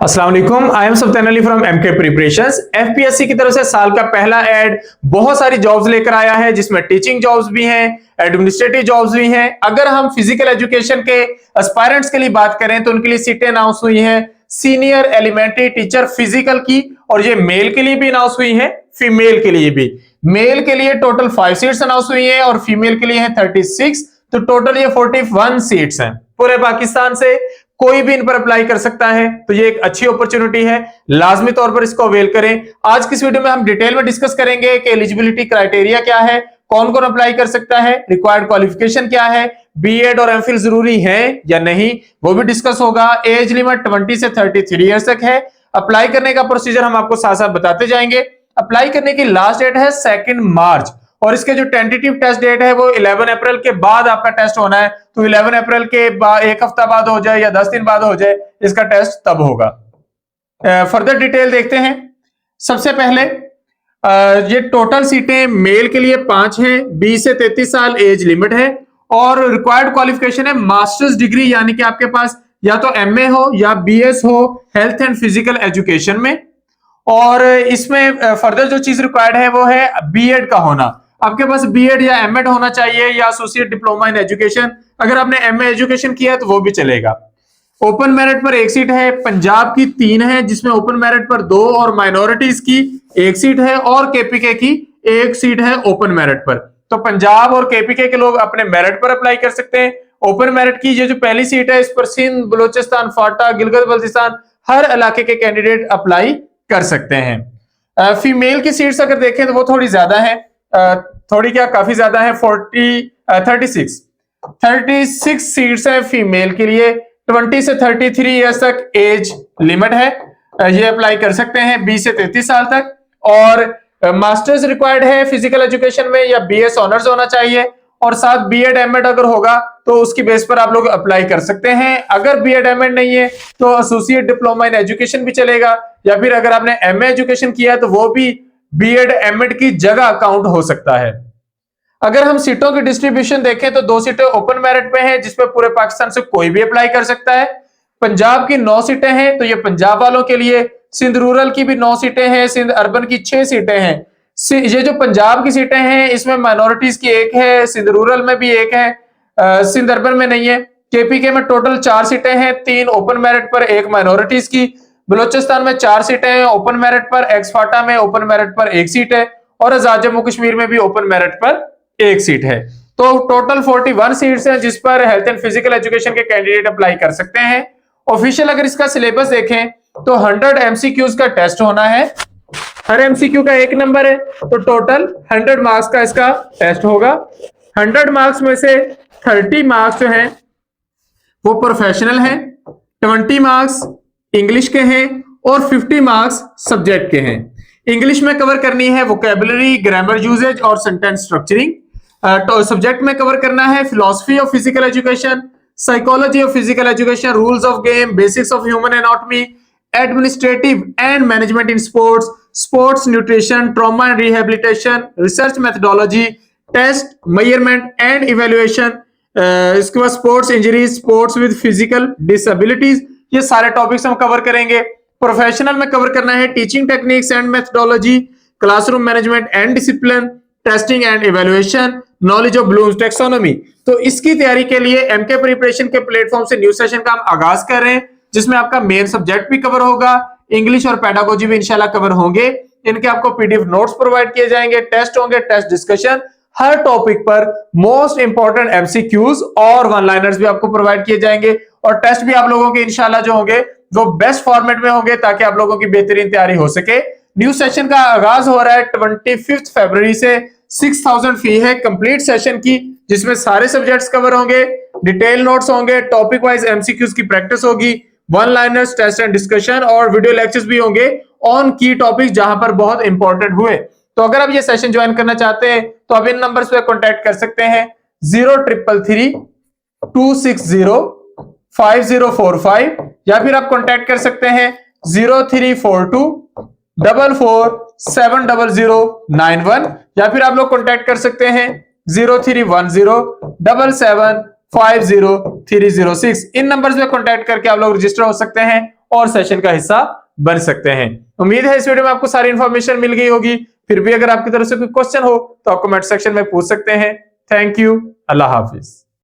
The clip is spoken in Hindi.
अस्सलाम वालेकुम, I am Sultan Ali from MK preparations. FPSC की तरफ से साल का पहला एड बहुत सारी जॉब्स लेकर आया है, जिसमें टीचिंग जॉब्स भी हैं, एडमिनिस्ट्रेटिव जॉब्स भी हैं। अगर हम फिजिकल एजुकेशन के एस्पायरेंट्स के लिए बात करें तो उनके लिए सीटें अनाउंस हुई हैं सीनियर एलिमेंट्री टीचर फिजिकल की, और ये मेल के लिए भी अनाउंस हुई है, फीमेल के लिए भी। मेल के लिए टोटल 5 सीट्स अनाउंस हुई है और फीमेल के लिए है 36, तो टोटल ये 41 सीट्स हैं। पूरे पाकिस्तान से कोई भी इन पर अप्लाई कर सकता है, तो ये एक अच्छी अपॉर्चुनिटी है, लाजमी तौर पर इसको अवेल करें। आज की इस वीडियो में हम डिटेल में डिस्कस करेंगे कि एलिजिबिलिटी क्राइटेरिया क्या है, कौन कौन अप्लाई कर सकता है, रिक्वायर्ड क्वालिफिकेशन क्या है, बीएड और एमफिल जरूरी है या नहीं, वो भी डिस्कस होगा। एज लिमिट 20 से 33 ईयर्स तक है। अप्लाई करने का प्रोसीजर हम आपको साथ साथ बताते जाएंगे। अप्लाई करने की लास्ट डेट है 2 मार्च, और इसके जो टेंटेटिव टेस्ट डेट है वो 11 अप्रैल के बाद आपका टेस्ट होना है। तो 11 अप्रैल के बाद एक हफ्ता बाद हो जाए या 10 दिन बाद हो जाए, इसका टेस्ट तब होगा। फर्दर डिटेल देखते हैं। सबसे पहले ये टोटल सीटें मेल के लिए 5 हैं, 20 से 33 साल एज लिमिट है, और रिक्वायर्ड क्वालिफिकेशन है मास्टर्स डिग्री, यानी कि आपके पास या तो एमए हो या बीएस हो हेल्थ एंड फिजिकल एजुकेशन में। और इसमें फर्दर जो चीज रिक्वायर्ड है वो है बीएड का होना। आपके पास बीएड या एमएड होना चाहिए या एसोसिएट डिप्लोमा इन एजुकेशन। अगर आपने एमए एजुकेशन किया है तो वो भी चलेगा। ओपन मेरिट पर 1 सीट है, पंजाब की 3 है जिसमें ओपन मेरिट पर 2 और माइनॉरिटीज की 1 सीट है, और केपीके की 1 सीट है ओपन मेरिट पर। तो पंजाब और केपीके के लोग अपने मेरिट पर अप्लाई कर सकते हैं। ओपन मेरिट की ये जो पहली सीट है, इस पर सिंध, बलूचिस्तान, फाटा, गिलगित बल्तिस्तान हर इलाके के कैंडिडेट अप्लाई कर सकते हैं। फीमेल की सीट्स अगर देखें तो वो थोड़ी ज्यादा है, थोड़ी क्या काफी ज्यादा है, 36 सीट्स है फीमेल के लिए। 20 से 33 ईयर्स तक एज लिमिट है, ये अप्लाई कर सकते हैं 20 से 33 साल तक। और मास्टर्स रिक्वायर्ड है फिजिकल एजुकेशन में, या बीएस ऑनर्स होना चाहिए, और साथ बीएड एमएड अगर होगा तो उसकी बेस पर आप लोग अप्लाई कर सकते हैं। अगर बीएड एमएड नहीं है तो एसोसिएट डिप्लोमा इन एजुकेशन भी चलेगा, या फिर अगर आपने एमए एजुकेशन किया तो वो भी बीएड एमएड की जगह काउंट हो सकता है। अगर हम सीटों की डिस्ट्रीब्यूशन देखें तो 2 सीटें ओपन मेरिट पे हैं, जिसमें पूरे पाकिस्तान से कोई भी अप्लाई कर सकता है। पंजाब की 9 सीटें हैं, तो ये पंजाब वालों के लिए। सिंध रूरल की भी 9 सीटें हैं, सिंध अर्बन की 6 सीटें हैं। ये जो पंजाब की सीटें हैं इसमें माइनॉरिटीज की 1 है, सिंध रूरल में भी 1 है, सिंध अर्बन में नहीं है। केपीके में टोटल 4 सीटें हैं, 3 ओपन मेरिट पर, 1 माइनॉरिटीज की। बलूचिस्तान में 4 सीटें हैं ओपन मेरिट पर, एक्स-फाटा में ओपन मेरिट पर 1 सीट है, और आजाद जम्मू कश्मीर में भी ओपन मेरिट पर 1 सीट है। तो टोटल 41 सीट्स हैं जिस पर हेल्थ एंड फिजिकल एजुकेशन के कैंडिडेट अप्लाई कर सकते हैं। ऑफिशियल अगर इसका सिलेबस देखें तो 100 एमसीक्यूज का टेस्ट होना है, हर एमसीक्यू का 1 नंबर है, तो टोटल 100 मार्क्स का इसका टेस्ट होगा। 100 मार्क्स में से 30 मार्क्स जो हैं वो प्रोफेशनल हैं, 20 मार्क्स इंग्लिश के हैं, और 50 मार्क्स सब्जेक्ट के हैं। इंग्लिश में कवर करनी है वोकैबुलरी, ग्रामर यूजेज और सेंटेंस स्ट्रक्चरिंग। तो सब्जेक्ट में कवर करना है philosophy of physical education, psychology of physical education, rules of game, basics of human anatomy, administrative and management in sports, sports nutrition, trauma and rehabilitation, research methodology, test measurement and evaluation, इसके बाद sports injuries, sports with physical disabilities, ये सारे टॉपिक्स हम कवर करेंगे। प्रोफेशनल में कवर करना है teaching techniques and methodology, classroom management and discipline, testing and evaluation, knowledge of Bloom's taxonomy. तो इसकी तैयारी के लिए एमके प्रिपरेशन के प्लेटफॉर्म से न्यू सेशन का हम आगाज कर रहे हैं, जिसमें आपका मेन सब्जेक्ट भी कवर होगा, इंग्लिश और पेडागोजी भी इंशाल्लाह कवर होंगे। इनके आपको पीडीएफ नोट्स प्रोवाइड किए जाएंगे, टेस्ट होंगे, टेस्ट डिस्कशन, हर टॉपिक पर मोस्ट इंपॉर्टेंट एमसीक्यूज और वन लाइनर्स भी आपको प्रोवाइड किए जाएंगे, और टेस्ट भी आप लोगों के इंशाल्लाह जो होंगे वो बेस्ट फॉर्मेट में होंगे, ताकि आप लोगों की बेहतरीन तैयारी हो सके। न्यू सेशन का आगाज हो रहा है 25 फरवरी से। 6000 फी है कंप्लीट सेशन की, जिसमें सारे सब्जेक्ट्स कवर होंगे, डिटेल नोट्स होंगे, टॉपिक वाइज एमसीक्यूज की प्रैक्टिस होगी, one liners, test and discussion, और वीडियो लेक्चर्स भी होंगे ऑन की टॉपिक्स जहां पर बहुत इंपॉर्टेंट हुए। तो अगर आप ये सेशन ज्वाइन करना चाहते हैं तो आप इन नंबर्स पे कांटेक्ट कर सकते हैं, 0333 260 5045, या फिर आप कांटेक्ट कर सकते हैं 0342 447091, या फिर आप लोग कांटेक्ट कर सकते हैं 0310 7750 306। इन नंबर्स पे कांटेक्ट करके आप लोग रजिस्टर हो सकते हैं और सेशन का हिस्सा बन सकते हैं। उम्मीद है इस वीडियो में आपको सारी इंफॉर्मेशन मिल गई होगी। फिर भी अगर आपकी तरफ से कोई क्वेश्चन हो तो आप कमेंट सेक्शन में पूछ सकते हैं। Thank you. Allah Hafiz.